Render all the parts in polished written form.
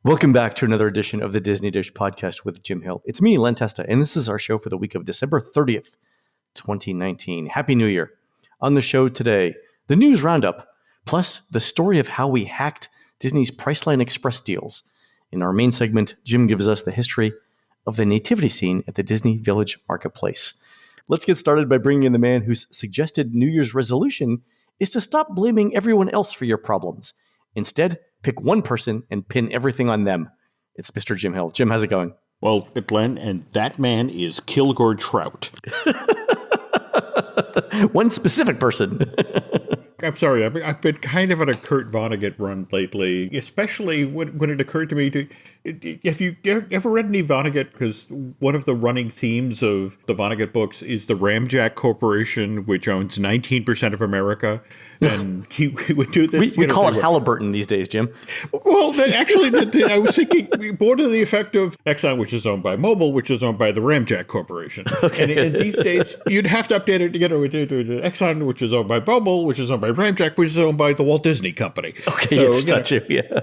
Welcome back to another edition of the Disney Dish podcast with Jim Hill. It's me, Len Testa, and this is our show for the week of December 30th, 2019. Happy New Year. On the show today, the news roundup, plus the story of how we hacked Disney's Priceline Express deals. In our main segment, Jim gives us the history of the nativity scene at the Disney Village Marketplace. Let's get started by bringing in the man whose suggested New Year's resolution is to stop blaming everyone else for your problems. Instead, pick one person and pin everything on them. It's Mr. Jim Hill. Jim, how's it going? Well, Glenn, and that man is Kilgore Trout. One specific person. I'm sorry, I've been kind of on a Kurt Vonnegut run lately, especially when it occurred to me to... Have you ever read any Vonnegut? Because one of the running themes of the Vonnegut books is the Ramjack Corporation, which owns 19% of America. And he would do this. We call it Halliburton these days, Jim. Well, actually, I was thinking more to the effect of Exxon, which is owned by Mobil, which is owned by the Ramjack Corporation. Okay. And these days, you'd have to update it together with Exxon, which is owned by Mobil, which is owned by Ramjack, which is owned by the Walt Disney Company. Okay, so, yes, got you. Yeah.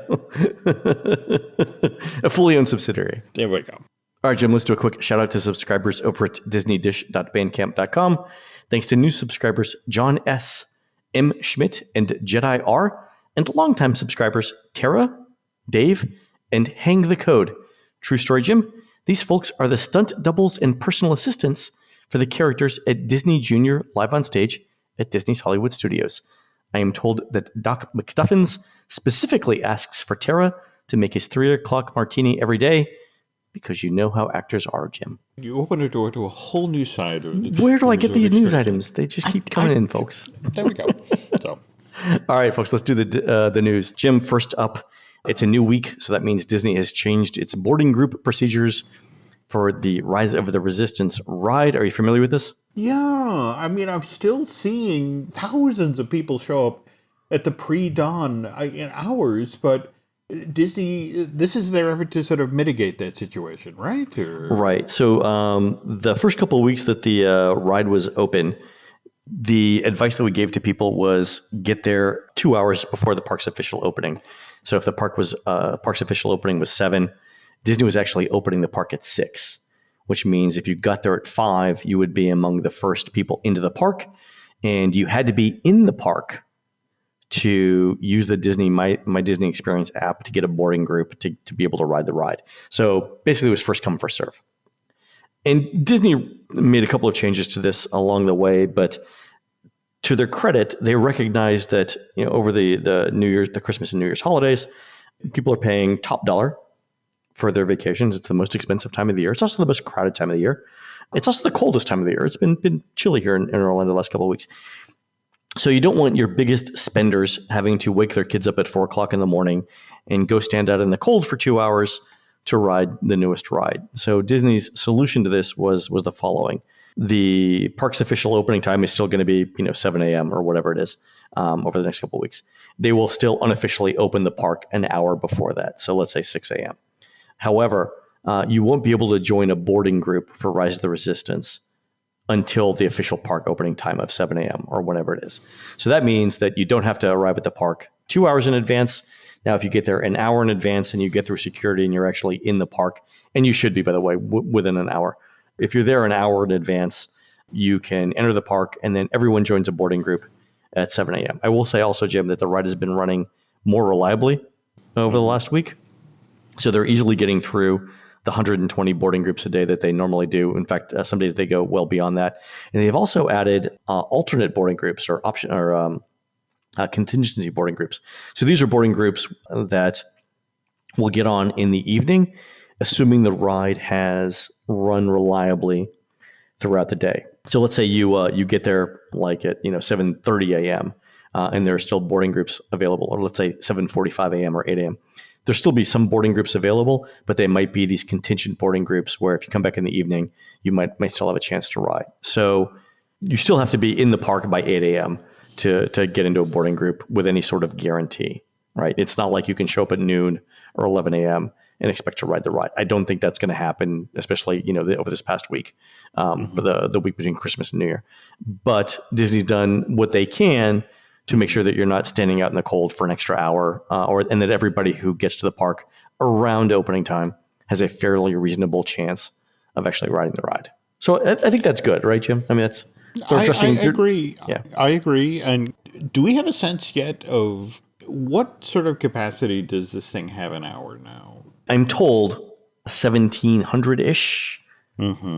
A fully owned subsidiary. There we go. All right, Jim, let's do a quick shout out to subscribers over at disneydish.bandcamp.com. Thanks to new subscribers John S., M. Schmidt, and Jedi R., and longtime subscribers Tara, Dave, and Hang the Code. True story, Jim. These folks are the stunt doubles and personal assistants for the characters at Disney Junior live on stage at Disney's Hollywood Studios. I am told that Doc McStuffins specifically asks for Tara to make his 3 o'clock martini every day, because you know how actors are, Jim. You open a door to a whole new side of the... Where do I get these news items? They just keep coming in, folks. There we go. So. All right, folks, let's do the news. Jim, first up, it's a new week, so that means Disney has changed its boarding group procedures for the Rise of the Resistance ride. Are you familiar with this? Yeah, I mean, I'm still seeing thousands of people show up at the pre-dawn in hours, but Disney, this is their effort to sort of mitigate that situation, right? Right. So the first couple of weeks that the ride was open, the advice that we gave to people was get there 2 hours before the park's official opening. So if the park's official opening was 7, Disney was actually opening the park at 6, which means if you got there at 5, you would be among the first people into the park, and you had to be in the park to use the Disney My Disney Experience app to get a boarding group to be able to ride the ride. So basically it was first come, first serve. And Disney made a couple of changes to this along the way, but to their credit, they recognized that over the Christmas and New Year's holidays, people are paying top dollar for their vacations. It's the most expensive time of the year. It's also the most crowded time of the year. It's also the coldest time of the year. It's been chilly here in Orlando the last couple of weeks. So you don't want your biggest spenders having to wake their kids up at 4 o'clock in the morning and go stand out in the cold for 2 hours to ride the newest ride. So Disney's solution to this was the following. The park's official opening time is still going to be 7 a.m. or whatever it is over the next couple of weeks. They will still unofficially open the park an hour before that. So let's say 6 a.m. However, you won't be able to join a boarding group for Rise of the Resistance until the official park opening time of 7 a.m. or whatever it is. So that means that you don't have to arrive at the park 2 hours in advance. Now, if you get there an hour in advance and you get through security and you're actually in the park, and you should be, by the way, within an hour. If you're there an hour in advance, you can enter the park and then everyone joins a boarding group at 7 a.m. I will say also, Jim, that the ride has been running more reliably over the last week. So they're easily getting through the 120 boarding groups a day that they normally do. In fact, some days they go well beyond that. And they've also added alternate boarding groups or contingency boarding groups. So these are boarding groups that will get on in the evening, assuming the ride has run reliably throughout the day. So let's say you get there like at 7:30 a.m. And there are still boarding groups available, or let's say 7:45 a.m. or 8 a.m. There'll still be some boarding groups available, but they might be these contingent boarding groups where if you come back in the evening, you might still have a chance to ride. So you still have to be in the park by 8 a.m. to get into a boarding group with any sort of guarantee, right? It's not like you can show up at noon or 11 a.m. and expect to ride the ride. I don't think that's going to happen, especially over this past week, the week between Christmas and New Year. But Disney's done what they can to make sure that you're not standing out in the cold for an extra hour, and that everybody who gets to the park around opening time has a fairly reasonable chance of actually riding the ride. So I think that's good, right, Jim? I mean, I agree. Yeah. I agree. And do we have a sense yet of what sort of capacity does this thing have an hour now? I'm told 1,700-ish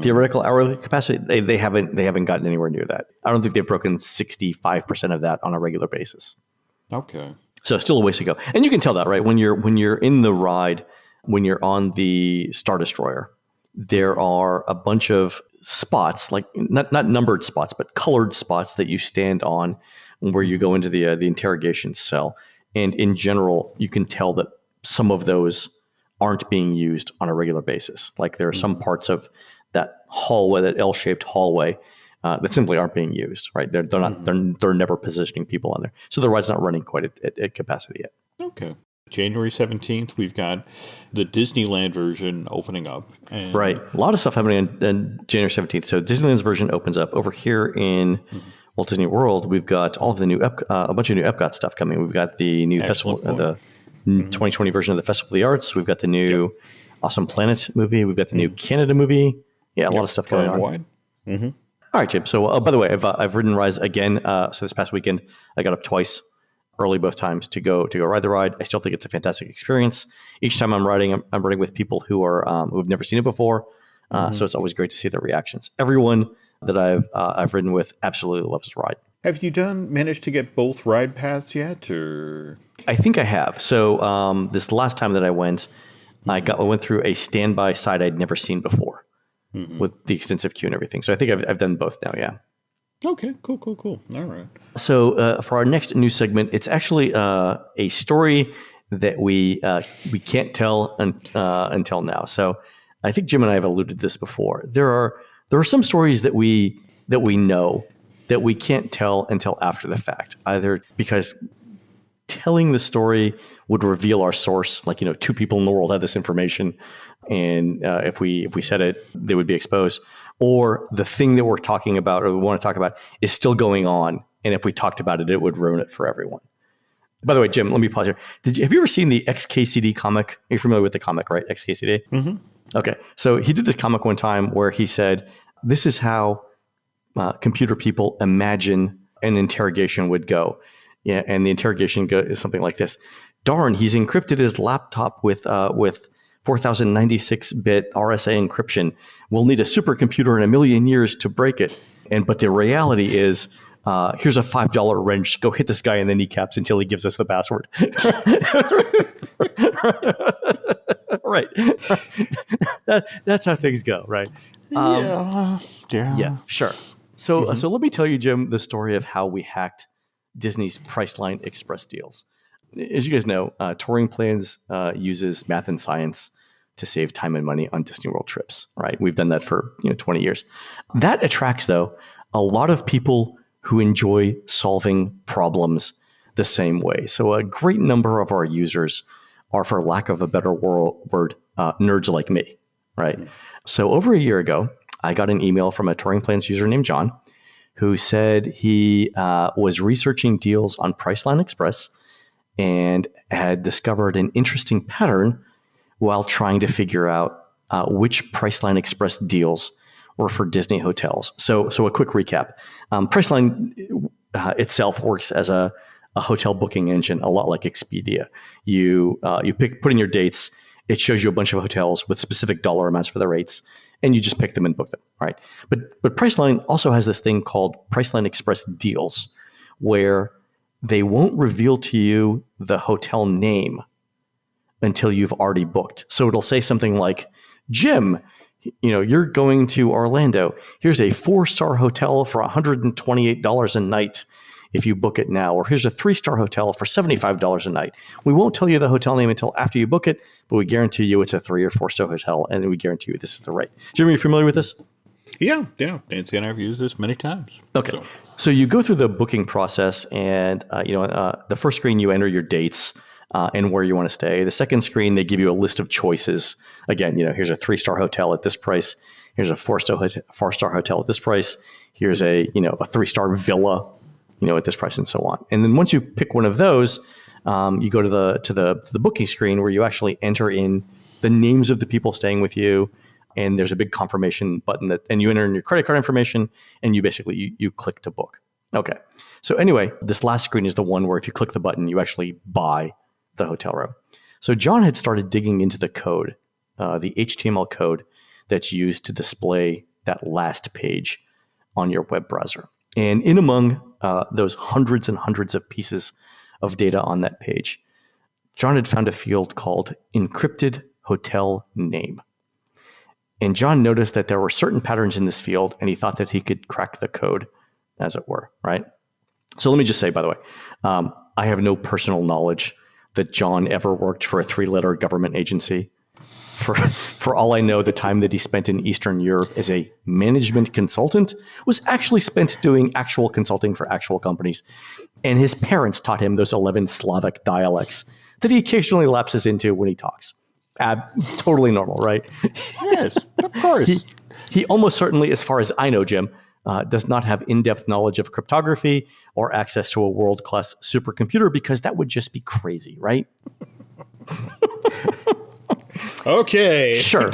theoretical hourly capacity. They haven't gotten anywhere near that. I don't think they've broken 65% of that on a regular basis. Okay. So still a ways to go. And you can tell that, right? When you're in the ride, when you're on the Star Destroyer, there are a bunch of spots, like not numbered spots, but colored spots that you stand on where you go into the interrogation cell. And in general, you can tell that some of those aren't being used on a regular basis. Like there are some parts of that hallway, that L-shaped hallway, that simply aren't being used. Right? They're not. They're never positioning people on there, so the ride's not running quite at capacity yet. Okay. January 17th, we've got the Disneyland version opening up. And right. A lot of stuff happening on January 17th. So Disneyland's version opens up. Over here in Walt Disney World, we've got all of the new a bunch of new Epcot stuff coming. We've got the new festival, the 2020 version of the Festival of the Arts. We've got the new Awesome Planet movie. We've got the new Canada movie. Yeah, a lot of stuff going on. All right, Jim. So, by the way, I've ridden rides again. So this past weekend, I got up twice, early both times to go ride the ride. I still think it's a fantastic experience. Each time I'm riding with people who've never seen it before. So it's always great to see their reactions. Everyone that I've ridden with absolutely loves the ride. Have you managed to get both ride paths yet, or? I think I have. So this last time that I went, I went through a standby side I'd never seen before with the extensive queue and everything. So I think I've done both now. Yeah. Okay, cool. All right. So for our next news segment, it's actually a story that we can't tell until now. So I think Jim and I have alluded to this before. There are some stories that we know that we can't tell until after the fact, either because telling the story would reveal our source, like, two people in the world have this information, and if we said it, they would be exposed, or the thing that we're talking about or we want to talk about is still going on, and if we talked about it, it would ruin it for everyone. By the way, Jim, let me pause here. Have you ever seen the XKCD comic? You're familiar with the comic, right? XKCD? Mm-hmm. Okay. So he did this comic one time where he said, this is how computer people imagine an interrogation would go. Yeah, and the interrogation is something like this. Darn, he's encrypted his laptop with 4096-bit RSA encryption. We'll need a supercomputer in a million years to break it. But the reality is, here's a $5 wrench. Go hit this guy in the kneecaps until he gives us the password. Right. That's how things go, right? Yeah, sure. So let me tell you, Jim, the story of how we hacked Disney's Priceline Express deals. As you guys know, TouringPlans uses math and science to save time and money on Disney World trips, right? We've done that for 20 years. That attracts, though, a lot of people who enjoy solving problems the same way. So a great number of our users are, for lack of a better word, nerds like me, right? So over a year ago, I got an email from a TouringPlans user named John, who said he was researching deals on Priceline Express and had discovered an interesting pattern while trying to figure out which Priceline Express deals were for Disney hotels. So a quick recap. Priceline itself works as a hotel booking engine, a lot like Expedia. You put in your dates. It shows you a bunch of hotels with specific dollar amounts for the rates, and you just pick them and book them, right? But Priceline also has this thing called Priceline Express Deals, where they won't reveal to you the hotel name until you've already booked. So it'll say something like, Jim, you're going to Orlando. Here's a 4-star hotel for $128 a night if you book it now. Or here's a 3-star hotel for $75 a night. We won't tell you the hotel name until after you book it, but we guarantee you it's a 3 or 4-star hotel, and we guarantee you this is the rate. Jim, are you familiar with this? Yeah. Nancy and I have used this many times. Okay. So you go through the booking process, and the first screen you enter your dates and where you want to stay. The second screen, they give you a list of choices. Again, here's a 3-star hotel at this price. Here's a 4-star hotel at this price. Here's a 3-star villa, at this price, and so on. And then once you pick one of those, You go to the booking screen where you actually enter in the names of the people staying with you, and there's a big confirmation button and you enter in your credit card information, and you basically you click to book. Okay. So anyway, this last screen is the one where if you click the button, you actually buy the hotel room. So John had started digging into the code, the HTML code that's used to display that last page on your web browser. And in among those hundreds and hundreds of pieces of data on that page, John had found a field called encrypted hotel name. And John noticed that there were certain patterns in this field, and he thought that he could crack the code, as it were, right? So let me just say, by the way, I have no personal knowledge that John ever worked for a 3-letter government agency. For all I know, the time that he spent in Eastern Europe as a management consultant was actually spent doing actual consulting for actual companies. And his parents taught him those 11 Slavic dialects that he occasionally lapses into when he talks. Totally normal, right? Yes, of course. He almost certainly, as far as I know, Jim, does not have in-depth knowledge of cryptography or access to a world-class supercomputer, because that would just be crazy, right? Okay. Sure.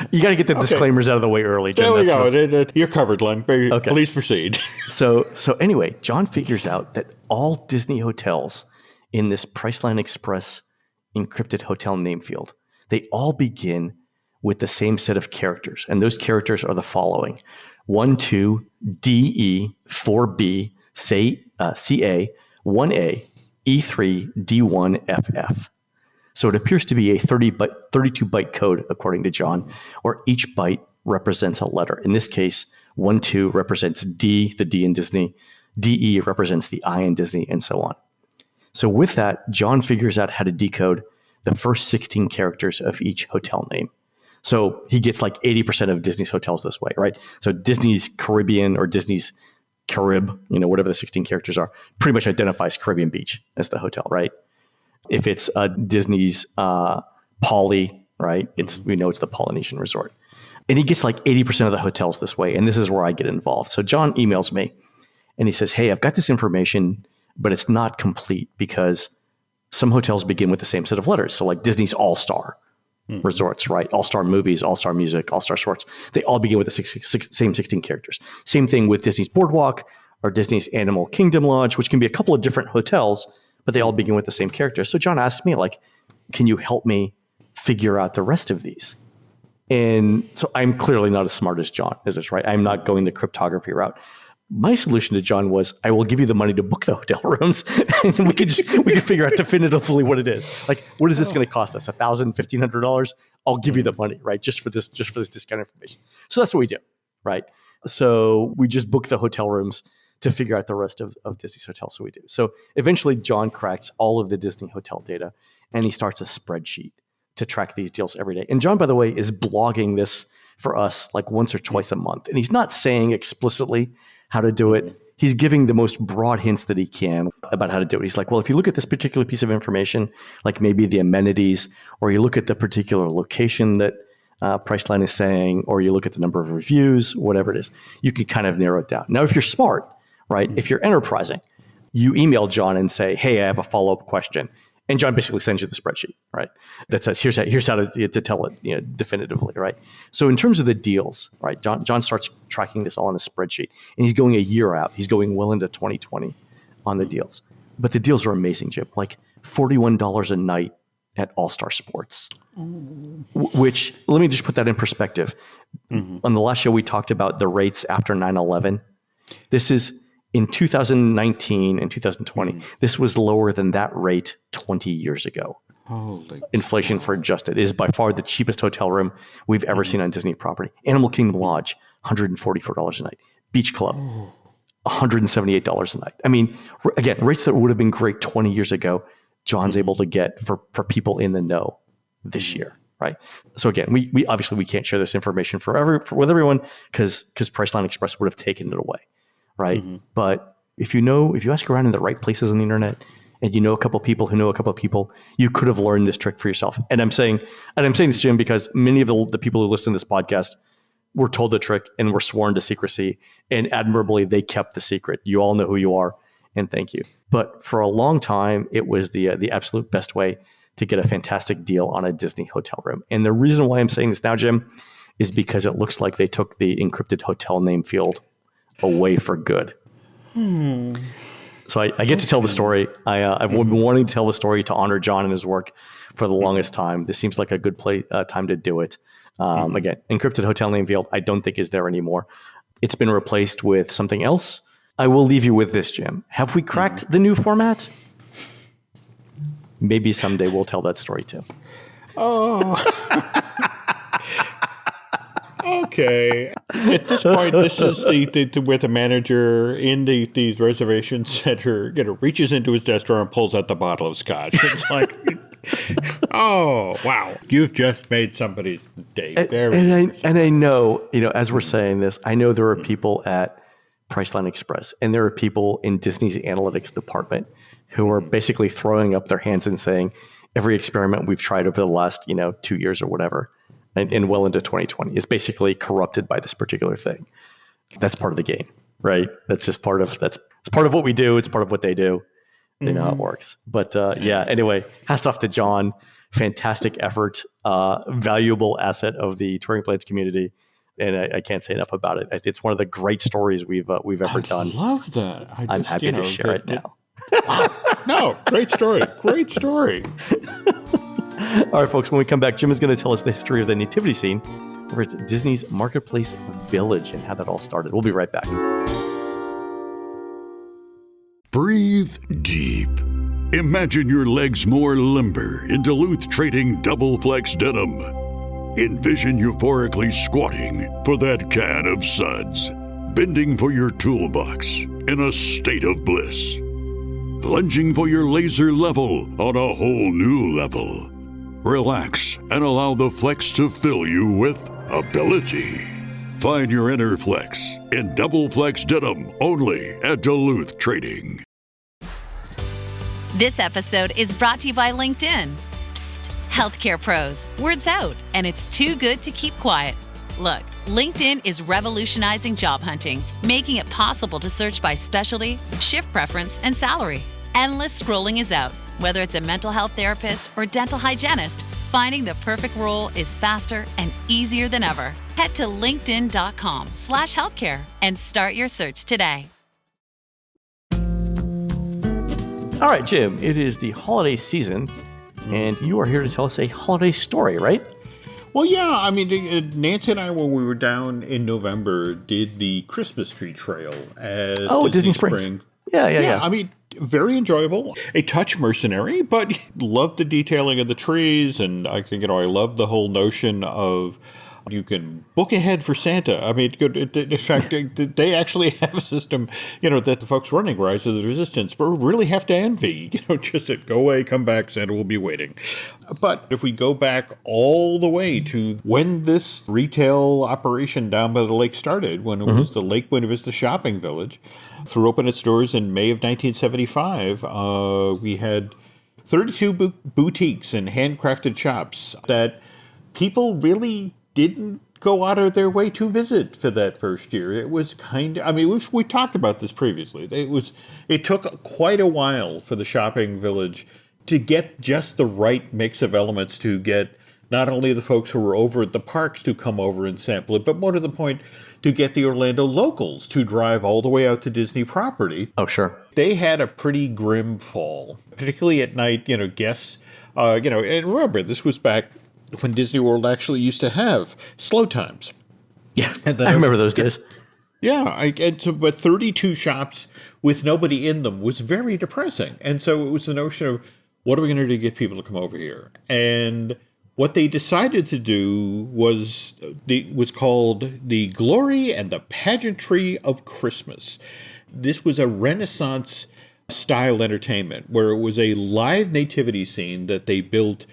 You got to get the disclaimers out of the way early, Jim. There we go. You're covered, Len. Okay. Please proceed. So anyway, John figures out that all Disney hotels in this Priceline Express encrypted hotel name field, they all begin with the same set of characters. And those characters are the following: 12 DE 4B CA 1A E3 D1 FF. So it appears to be a 32-byte code, according to John, where each byte represents a letter. In this case, 12 represents D, the D in Disney, DE represents the I in Disney, and so on. So with that, John figures out how to decode the first 16 characters of each hotel name. So he gets like 80% of Disney's hotels this way, right? So Disney's Caribbean or Disney's Carib, whatever the 16 characters are, pretty much identifies Caribbean Beach as the hotel, right? If it's Disney's Poly, right? We know it's the Polynesian Resort. And he gets like 80% of the hotels this way. And this is where I get involved. So John emails me and he says, hey, I've got this information, but it's not complete because some hotels begin with the same set of letters. So like Disney's All-Star Resorts, right? All-Star Movies, All-Star Music, All-Star Sports. They all begin with the same 16 characters. Same thing with Disney's Boardwalk or Disney's Animal Kingdom Lodge, which can be a couple of different hotels, but they all begin with the same characters. So John asked me, like, can you help me figure out the rest of these? And so I'm clearly not as smart as John is this, right? I'm not going the cryptography route. My solution to John was, I will give you the money to book the hotel rooms, and we could figure out definitively what it is. Like, what is this going to cost us? $1,000, $1,500? I'll give you the money, right? Just for this discount information. So that's what we do, right? So we just book the hotel rooms to figure out the rest of Disney's hotels. So we do. So eventually John cracks all of the Disney hotel data, and he starts a spreadsheet to track these deals every day. And John, by the way, is blogging this for us like once or twice a month. And he's not saying explicitly how to do it. He's giving the most broad hints that he can about how to do it. He's like, well, if you look at this particular piece of information, like maybe the amenities, or you look at the particular location that Priceline is saying, or you look at the number of reviews, whatever it is, you can kind of narrow it down. Now, if you're smart, right? If you're enterprising, you email John and say, hey, I have a follow-up question. And John basically sends you the spreadsheet, right? That says, here's how to tell it definitively, right? So in terms of the deals, right, John starts tracking this all on a spreadsheet. And he's going a year out. He's going well into 2020 on the deals. But the deals are amazing, Jim. Like $41 a night at All-Star Sports, which, let me just put that in perspective. On the last show, we talked about the rates after 9/11. This is in 2019 and 2020, this was lower than that rate 20 years ago. Holy inflation for adjusted. It is by far the cheapest hotel room we've ever seen on Disney property. Animal Kingdom Lodge, $144 a night. Beach Club, $178 a night. I mean, again, rates that would have been great 20 years ago, John's able to get for people in the know this year, right? So again, we obviously we can't share this information with everyone because Priceline Express would have taken it away, right? But if you ask around in the right places on the internet, and you know a couple of people who know a couple of people, you could have learned this trick for yourself. And I'm saying this, Jim, because many of the people who listen to this podcast were told the trick and were sworn to secrecy, and admirably, they kept the secret. You all know who you are, and thank you. But for a long time, it was the absolute best way to get a fantastic deal on a Disney hotel room. And the reason why I'm saying this now, Jim, is because it looks like they took the encrypted hotel name field away for good. So I get to tell the story. I've been wanting to tell the story to honor John and his work for the longest time. This seems like a good time to do it. Again, encrypted hotel name field, I don't think is there anymore. It's been replaced with something else. I will leave you with this, Jim. Have we cracked the new format? Maybe someday we'll tell that story too. Oh. Okay. At this point, this is where the manager in the reservation center, reaches into his desk drawer and pulls out the bottle of scotch. It's like, oh, wow. You've just made somebody's day. And I know, as we're saying this, I know there are people at Priceline Express and there are people in Disney's analytics department who are basically throwing up their hands and saying, every experiment we've tried over the last, 2 years or whatever, and well into 2020 is basically corrupted by this particular thing. That's part of the game, right? That's just it's part of what we do. It's part of what they do. They know how it works. But anyway, hats off to John. Fantastic effort, valuable asset of the TouringPlans community. And I can't say enough about it. It's one of the great stories we've ever done. I love that. I'm happy to share it now. Wow. No, great story. Great story. All right, folks, when we come back, Jim is going to tell us the history of the nativity scene over at Disney's Marketplace Village and how that all started. We'll be right back. Breathe deep. Imagine your legs more limber in Duluth Trading Double Flex Denim. Envision euphorically squatting for that can of suds, bending for your toolbox in a state of bliss, lunging for your laser level on a whole new level. Relax and allow the flex to fill you with ability. Find your inner flex in Double Flex Denim only at Duluth Trading. This episode is brought to you by LinkedIn. Psst, healthcare pros, word's out, and it's too good to keep quiet. Look, LinkedIn is revolutionizing job hunting, making it possible to search by specialty, shift preference, and salary. Endless scrolling is out. Whether it's a mental health therapist or dental hygienist, finding the perfect role is faster and easier than ever. Head to linkedin.com/healthcare and start your search today. All right, Jim, it is the holiday season, and you are here to tell us a holiday story, right? Well, yeah. I mean, Nancy and I, when we were down in November, did the Christmas tree trail at Disney Springs. Yeah. I mean, very enjoyable. A touch mercenary, but loved the detailing of the trees, and I love the whole notion of you can book ahead for Santa. I mean, in fact, they actually have a system, that the folks running Rise of the Resistance really have to envy. Just that go away, come back, Santa will be waiting. But if we go back all the way to when this retail operation down by the lake started, when it was the Lake Buena Vista Shopping Village, threw open its doors in May of 1975, we had 32 boutiques and handcrafted shops that people really didn't go out of their way to visit for that first year. It was we talked about this previously. It took quite a while for the shopping village to get just the right mix of elements to get not only the folks who were over at the parks to come over and sample it, but more to the point, to get the Orlando locals to drive all the way out to Disney property. Oh, sure. They had a pretty grim fall, particularly at night, guests, and remember, this was back when Disney World actually used to have slow times. Yeah, I remember those days. Yeah, but 32 shops with nobody in them was very depressing. And so it was the notion of, what are we going to do to get people to come over here? And what they decided to do was called the Glory and the Pageantry of Christmas. This was a Renaissance style entertainment where it was a live nativity scene that they built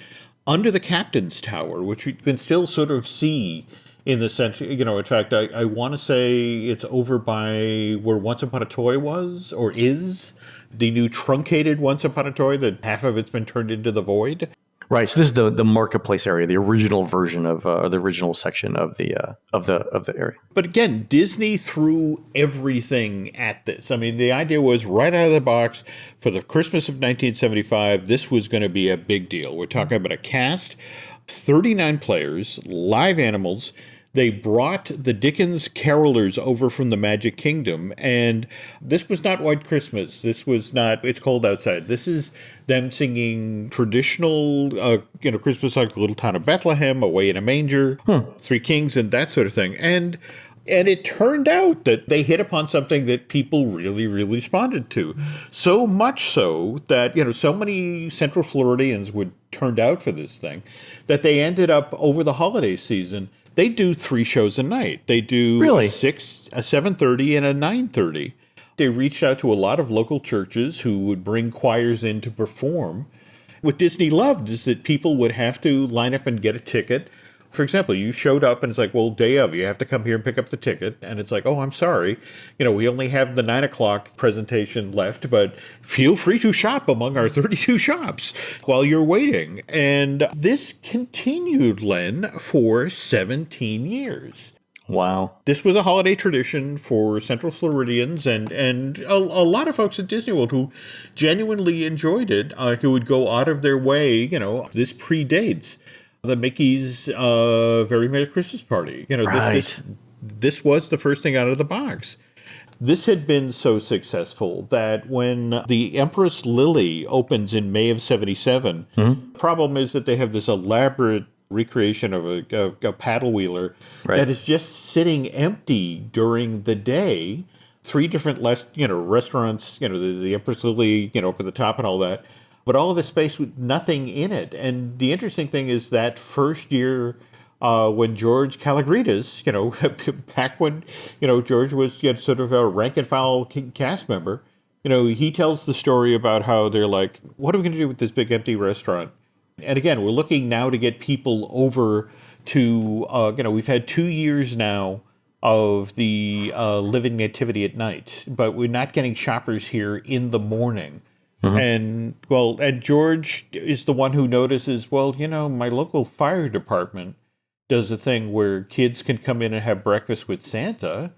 under the Captain's Tower, which you can still sort of see in the center. In fact, I want to say it's over by where Once Upon a Toy was, or is, the new truncated Once Upon a Toy that half of it's been turned into the void. Right. So this is the marketplace area, the original version of the original section of the area. But again, Disney threw everything at this. I mean, the idea was right out of the box for the Christmas of 1975, this was going to be a big deal. We're talking about a cast, 39 players, live animals. They brought the Dickens carolers over from the Magic Kingdom, and this was not White Christmas. This was not It's Cold Outside. This is them singing traditional, Christmas like Little Town of Bethlehem, Away in a Manger, Three Kings, and that sort of thing. And it turned out that they hit upon something that people really, really responded to. So much so that, so many Central Floridians turned out for this thing that they ended up over the holiday season. They do 3 shows a night. They do really? a 7:30, and a 9:30. They reached out to a lot of local churches who would bring choirs in to perform. What Disney loved is that people would have to line up and get a ticket. For example, you showed up and it's like, well, day of, you have to come here and pick up the ticket. And it's like, oh, I'm sorry. We only have the 9 o'clock presentation left, but feel free to shop among our 32 shops while you're waiting. And this continued, Len, for 17 years. Wow. This was a holiday tradition for Central Floridians and a lot of folks at Disney World who genuinely enjoyed it, who would go out of their way. This predates the Mickey's Very Merry Christmas Party. Right. This was the first thing out of the box. This had been so successful that when the Empress Lily opens in May of 77, the problem is that they have this elaborate recreation of a paddle wheeler that is just sitting empty during the day. 3 different restaurants, the Empress Lily, up at the top and all that. But all of the space with nothing in it. And the interesting thing is that first year when George Kalogridis, back when, George was sort of a rank and file cast member, he tells the story about how they're like, what are we going to do with this big empty restaurant? And again, we're looking now to get people over to, we've had 2 years now of the Living Nativity at night, but we're not getting shoppers here in the morning. And George is the one who notices, my local fire department does a thing where kids can come in and have breakfast with Santa.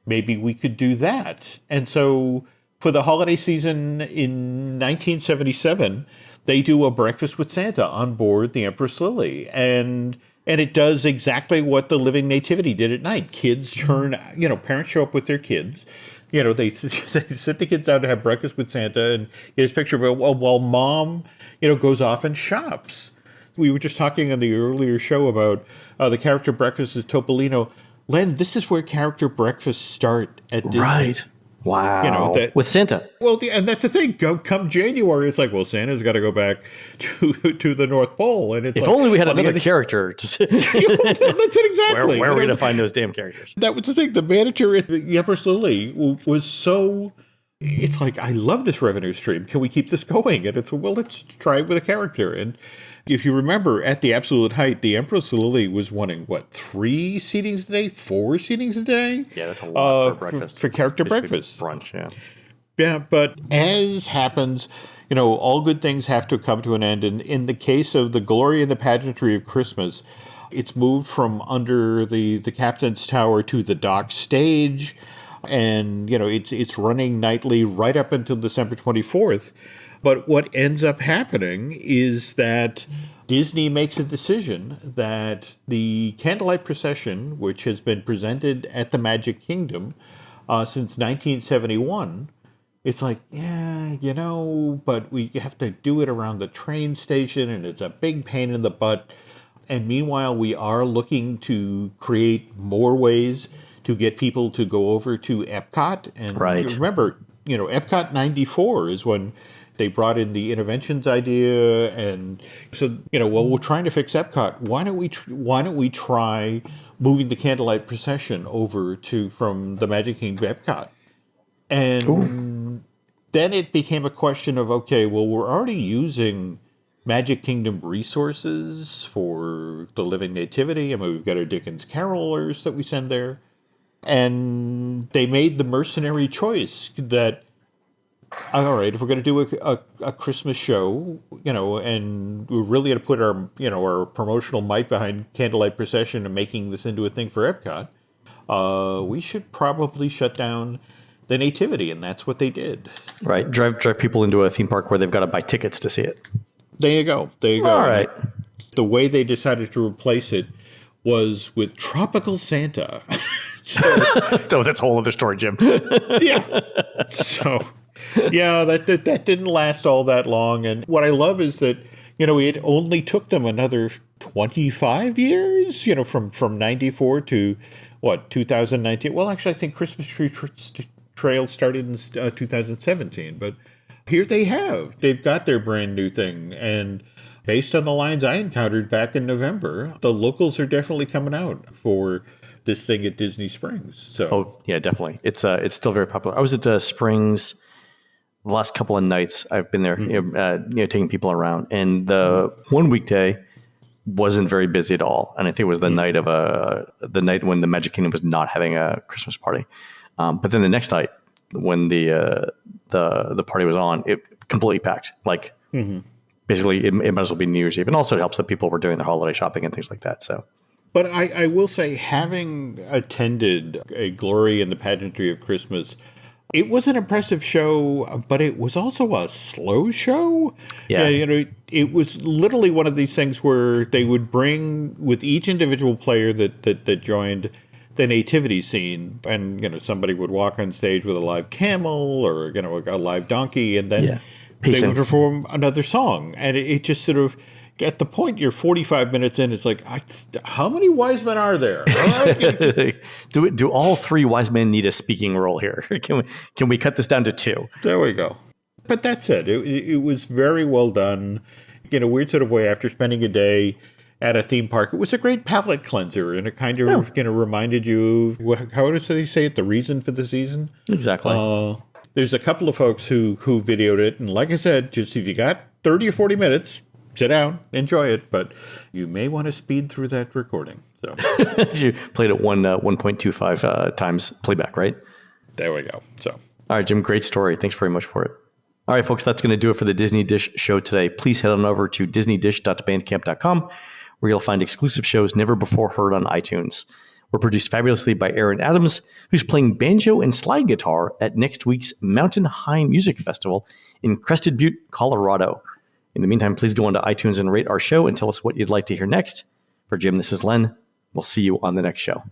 Maybe we could do that. And so for the holiday season in 1977, they do a breakfast with Santa on board the Empress Lily. And it does exactly what the Living Nativity did at night. Kids parents show up with their kids. They sit the kids out to have breakfast with Santa and get his picture while mom, goes off and shops. We were just talking on the earlier show about the character breakfast at Topolino. Len, this is where character breakfasts start at Disney. Right. Wow. With Santa. Well, and that's the thing. Come January, it's like, well, Santa's got to go back to the North Pole. And it's if only we had another character. That's it exactly. Where are we going to find those damn characters? That was the thing. The manager at the Empress Lily was so... It's like, I love this revenue stream. Can we keep this going? And it's, well, let's try it with a character. And if you remember, at the absolute height, the Empress Lily was wanting, 3 seatings a day? 4 seatings a day? Yeah, that's a lot for breakfast. For character breakfast. Brunch, yeah. Yeah, but as happens, all good things have to come to an end. And in the case of the Glory and the Pageantry of Christmas, it's moved from under the captain's tower to the dock stage. And, it's running nightly right up until December 24th. But what ends up happening is that Disney makes a decision that the candlelight procession, which has been presented at the Magic Kingdom since 1971, it's like, but we have to do it around the train station, and it's a big pain in the butt. And meanwhile, we are looking to create more ways to get people to go over to Epcot. And remember, Epcot 94 is when they brought in the interventions idea, and so we're trying to fix Epcot. Why don't we try moving the candlelight procession over from the Magic Kingdom to Epcot? And then it became a question of, okay, well, we're already using Magic Kingdom resources for the Living Nativity. I mean, we've got our Dickens carolers that we send there, and they made the mercenary choice that all right, if we're going to do a Christmas show, and we're really going to put our promotional might behind Candlelight Procession and making this into a thing for Epcot, we should probably shut down the Nativity, and that's what they did. Right. Drive people into a theme park where they've got to buy tickets to see it. There you go. All right. The way they decided to replace it was with Tropical Santa. Oh, that's a whole other story, Jim. Yeah. So, yeah, that didn't last all that long. And what I love is that, it only took them another 25 years, from 94 to, 2019. Well, actually, I think Christmas Tree Trail started in 2017. But here they have. They've got their brand new thing. And based on the lines I encountered back in November, the locals are definitely coming out for this thing at Disney Springs. So, oh yeah, definitely. It's still very popular. I was at Springs the last couple of nights. I've been there, taking people around, and the one weekday wasn't very busy at all. And I think it was the night of the night when the Magic Kingdom was not having a Christmas party. But then the next night, when the party was on, it completely packed. Like basically, it might as well be New Year's Eve, and also it helps that people were doing their holiday shopping and things like that. So. But I will say, having attended a Glory in the Pageantry of Christmas, it was an impressive show, but it was also a slow show. Yeah. It was literally one of these things where they would bring, with each individual player that joined the nativity scene, and, somebody would walk on stage with a live camel or, a live donkey, and then they would perform another song. And it just sort of... At the point you're 45 minutes in, it's like, how many wise men are there? Do all three wise men need a speaking role here? Can we cut this down to 2? There we go. But that's it. It was very well done in a weird sort of way. After spending a day at a theme park, it was a great palate cleanser, and it kind of reminded you of how does they say it? The reason for the season. Exactly. There's a couple of folks who videoed it, and like I said, just if you got 30 or 40 minutes. Sit down, enjoy it, but you may want to speed through that recording. So you played it 1.25 times playback, right? There we go. So, all right, Jim, great story. Thanks very much for it. All right, folks, that's going to do it for the Disney Dish show today. Please head on over to disneydish.bandcamp.com, where you'll find exclusive shows never before heard on iTunes. We're produced fabulously by Aaron Adams, who's playing banjo and slide guitar at next week's Mountain High Music Festival in Crested Butte, Colorado. In the meantime, please go onto iTunes and rate our show and tell us what you'd like to hear next. For Jim, this is Len. We'll see you on the next show.